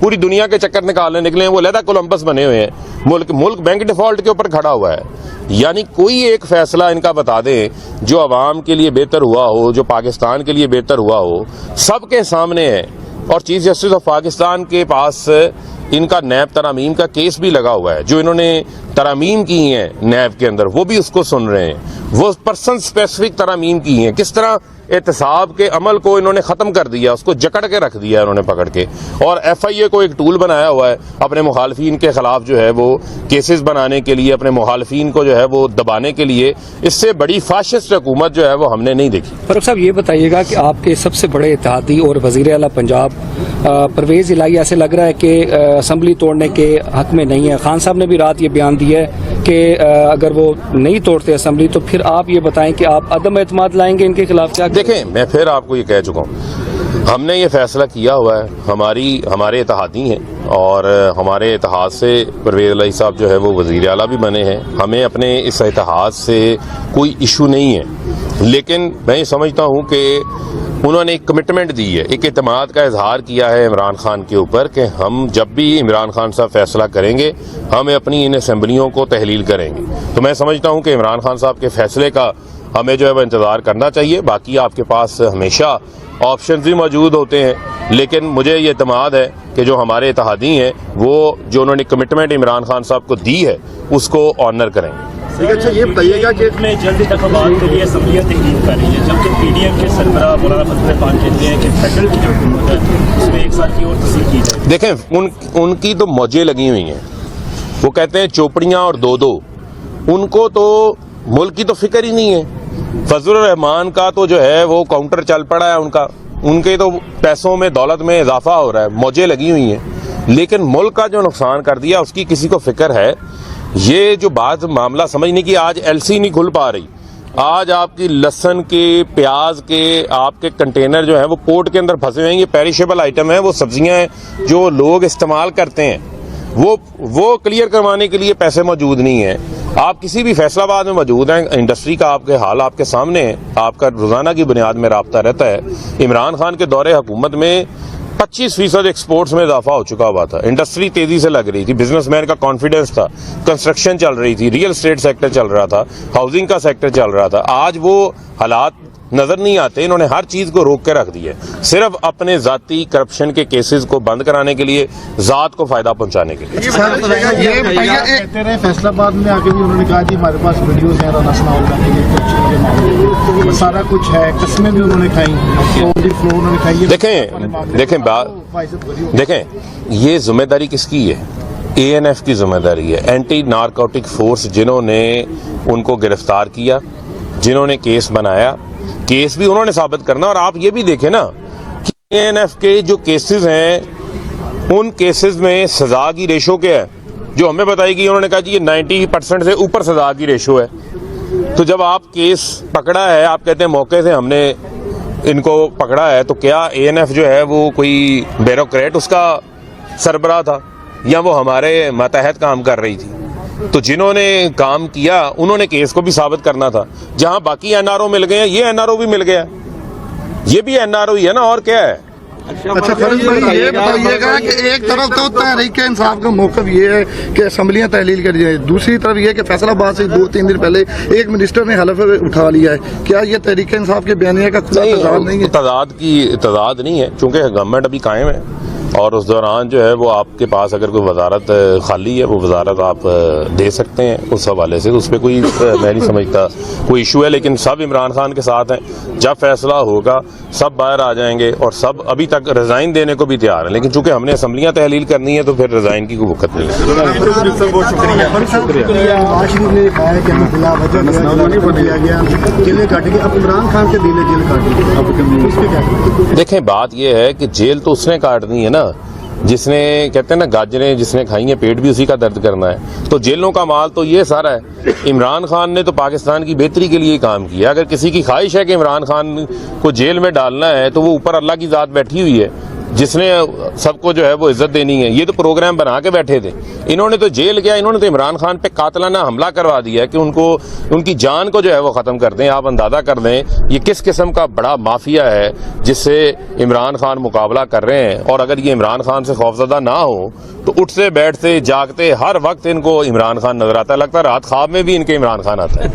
پوری دنیا کے چکر نکالنے نکلے ہیں, وہ علیحدہ کولمبس بنے ہوئے ہیں, ملک بینک ڈیفالٹ کے اوپر کھڑا ہوا ہے. یعنی کوئی ایک فیصلہ ان کا بتا دیں جو عوام کے لیے بہتر ہوا ہو, جو پاکستان کے لیے بہتر ہوا ہو, سب کے سامنے ہے. اور چیف جسٹس آف پاکستان کے پاس ان کا نیب ترامیم کا کیس بھی لگا ہوا ہے, جو انہوں نے ترامیم کی ہیں نیب کے اندر, وہ بھی اس کو سن رہے ہیں. وہ پرسن اسپیسیفک ترامیم کی ہیں, کس طرح احتساب کے عمل کو انہوں نے ختم کر دیا, اس کو جکڑ کے رکھ دیا انہوں نے پکڑ کے, اور ایف آئی اے کو ایک ٹول بنایا ہوا ہے اپنے مخالفین کے خلاف جو ہے وہ کیسز بنانے کے لیے, اپنے مخالفین کو جو ہے وہ دبانے کے لیے. اس سے بڑی فاشسٹ حکومت جو ہے وہ ہم نے نہیں دیکھی. فاروق صاحب یہ بتائیے گا کہ آپ کے سب سے بڑے اتحادی اور وزیر اعلیٰ پنجاب پرویز الہی ایسے لگ رہا ہے کہ اسمبلی توڑنے کے حق میں نہیں ہے. خان صاحب نے بھی رات یہ بیان دیا ہے کہ اگر وہ نہیں توڑتے اسمبلی تو پھر آپ یہ بتائیں کہ آپ عدم اعتماد لائیں گے ان کے خلاف. کیا دیکھیں, میں پھر آپ کو یہ کہہ چکا ہوں, ہم نے یہ فیصلہ کیا ہوا ہے, ہمارے اتحادی ہیں, اور ہمارے اتحاد سے پرویز الہی صاحب جو ہے وہ وزیر اعلیٰ بھی بنے ہیں. ہمیں اپنے اس اتحاد سے کوئی ایشو نہیں ہے, لیکن میں یہ سمجھتا ہوں کہ انہوں نے ایک کمٹمنٹ دی ہے, ایک اعتماد کا اظہار کیا ہے عمران خان کے اوپر کہ ہم جب بھی عمران خان صاحب فیصلہ کریں گے ہم اپنی ان اسمبلیوں کو تحلیل کریں گے. تو میں سمجھتا ہوں کہ عمران خان صاحب کے فیصلے کا ہمیں جو ہے وہ انتظار کرنا چاہیے. باقی آپ کے پاس ہمیشہ آپشنز بھی موجود ہوتے ہیں, لیکن مجھے یہ اعتماد ہے کہ جو ہمارے اتحادی ہیں وہ جو انہوں نے کمٹمنٹ عمران خان صاحب کو دی ہے اس کو آنر کریں گے. اچھا یہ بتائیے گا کہ میں جلد انتخابات کے لیے اسمبلیاں تحلیل کر رہی ہیں, جبکہ پی ڈی ایم کے سربراہ مولانا فضل الرحمان کہتے ہیں کہ فیڈرل کی جو حکومت ہے اس میں 1 سال کی اور توسیع کی جائے. دیکھیں ان کی تو موجیں لگی ہوئی ہیں, وہ کہتے ہیں چوپڑیاں اور دو, ان کو تو ملک کی تو فکر ہی نہیں ہے. فضل الرحمان کا تو جو ہے وہ کاؤنٹر چل پڑا ہے, ان کے تو پیسوں میں دولت میں اضافہ ہو رہا ہے, موجیں لگی ہوئی ہیں, لیکن ملک کا جو نقصان کر دیا اس کی کسی کو فکر ہے. یہ جو بات معاملہ سمجھنے کی, آج ایل سی نہیں کھل پا رہی, آج آپ کی لہسن کے, پیاز کے آپ کے کنٹینر جو ہیں وہ پورٹ کے اندر پھنسے ہوئے ہیں. یہ پیریشیبل آئٹم ہیں, وہ سبزیاں ہیں جو لوگ استعمال کرتے ہیں, وہ کلیئر کروانے کے لیے پیسے موجود نہیں ہیں. آپ کسی بھی فیصلہ آباد میں موجود ہیں, انڈسٹری کا آپ کے حال آپ کے سامنے ہے, آپ کا روزانہ کی بنیاد میں رابطہ رہتا ہے. عمران خان کے دور حکومت میں 25% ایکسپورٹس میں اضافہ ہو چکا ہوا تھا, انڈسٹری تیزی سے لگ رہی تھی, بزنس مین کا کانفیڈنس تھا, کنسٹرکشن چل رہی تھی, ریئل اسٹیٹ سیکٹر چل رہا تھا, ہاؤسنگ کا سیکٹر چل رہا تھا. آج وہ حالات نظر نہیں آتے, انہوں نے ہر چیز کو روک کے رکھ دیا صرف اپنے ذاتی کرپشن کے کیسز کو بند کرانے کے لیے, ذات کو فائدہ پہنچانے کے لیے. فیصلہ آباد میں آگے بھی انہوں نے کہا جی ہمارے پاس ویڈیوز ہیں رانا ثناء اللہ کے, سارا کچھ ہے, قسمیں بھی انہوں نے کھائی. دیکھیں یہ ذمہ داری کس کی ہے؟ اے این ایف کی ذمہ داری ہے, اینٹی نارکوٹک فورس, جنہوں نے ان کو گرفتار کیا, جنہوں نے کیس بنایا, کیس بھی انہوں نے ثابت کرنا. اور آپ یہ بھی دیکھیں نا کہ اے این ایف کے جو کیسز ہیں ان کیسز میں سزا کی ریشو کیا ہے, جو ہمیں بتائی گئی, انہوں نے کہا جی یہ 90% سے اوپر سزا کی ریشو ہے. تو جب آپ کیس پکڑا ہے, آپ کہتے ہیں موقع سے ہم نے ان کو پکڑا ہے, تو کیا اے این ایف جو ہے وہ کوئی بیوروکریٹ اس کا سربراہ تھا یا وہ ہمارے ماتحت کام کر رہی تھی؟ تو جنہوں نے کام کیا انہوں نے کیس کو بھی ثابت کرنا تھا. جہاں باقی این آر او مل گئے ہیں, یہ این آر او بھی مل گیا, یہ بھی این آر او ہی ہے نا, اور کیا ہے. اچھا فرض بھائی یہ بتائیے گا کہ ایک طرف تو تحریک انصاف کا موقف یہ ہے کہ اسمبلیاں تحلیل کر جائیں, دوسری طرف یہ کہ فیصلہ آباد سے 2-3 دن پہلے ایک منسٹر نے حلف اٹھا لیا ہے. کیا یہ تحریک انصاف کے بیانیہ کا تضاد نہیں ہے؟ تضاد نہیں ہے, چونکہ گورنمنٹ ابھی قائم ہے, اور اس دوران جو ہے وہ آپ کے پاس اگر کوئی وزارت خالی ہے, وہ وزارت آپ دے سکتے ہیں اس حوالے سے, اس پہ کوئی میں نہیں سمجھتا کوئی ایشو ہے. لیکن سب عمران خان کے ساتھ ہیں, جب فیصلہ ہوگا سب باہر آ جائیں گے, اور سب ابھی تک ریزائن دینے کو بھی تیار ہیں, لیکن چونکہ ہم نے اسمبلیاں تحلیل کرنی ہے تو پھر ریزائن کی کوئی وقت نہیں ہے. دیکھیں بات یہ ہے کہ جیل تو اس نے کاٹنی ہے نا, جس نے کہتے ہیں نا گاجریں جس نے کھائی ہیں پیٹ بھی اسی کا درد کرنا ہے. تو جیلوں کا مال تو یہ سارا ہے. عمران خان نے تو پاکستان کی بہتری کے لیے کام کیا. اگر کسی کی خواہش ہے کہ عمران خان کو جیل میں ڈالنا ہے تو وہ اوپر اللہ کی ذات بیٹھی ہوئی ہے, جس نے سب کو جو ہے وہ عزت دینی ہے. یہ تو پروگرام بنا کے بیٹھے تھے. انہوں نے تو جیل گیا, انہوں نے تو عمران خان پہ قاتلانہ حملہ کروا دیا کہ ان کی جان کو جو ہے وہ ختم کر دیں. آپ اندازہ کر دیں یہ کس قسم کا بڑا مافیا ہے جس سے عمران خان مقابلہ کر رہے ہیں. اور اگر یہ عمران خان سے خوفزدہ نہ ہو تو اٹھتے بیٹھتے جاگتے ہر وقت ان کو عمران خان نظر آتا ہے. لگتا ہے رات خواب میں بھی ان کے عمران خان آتا ہے.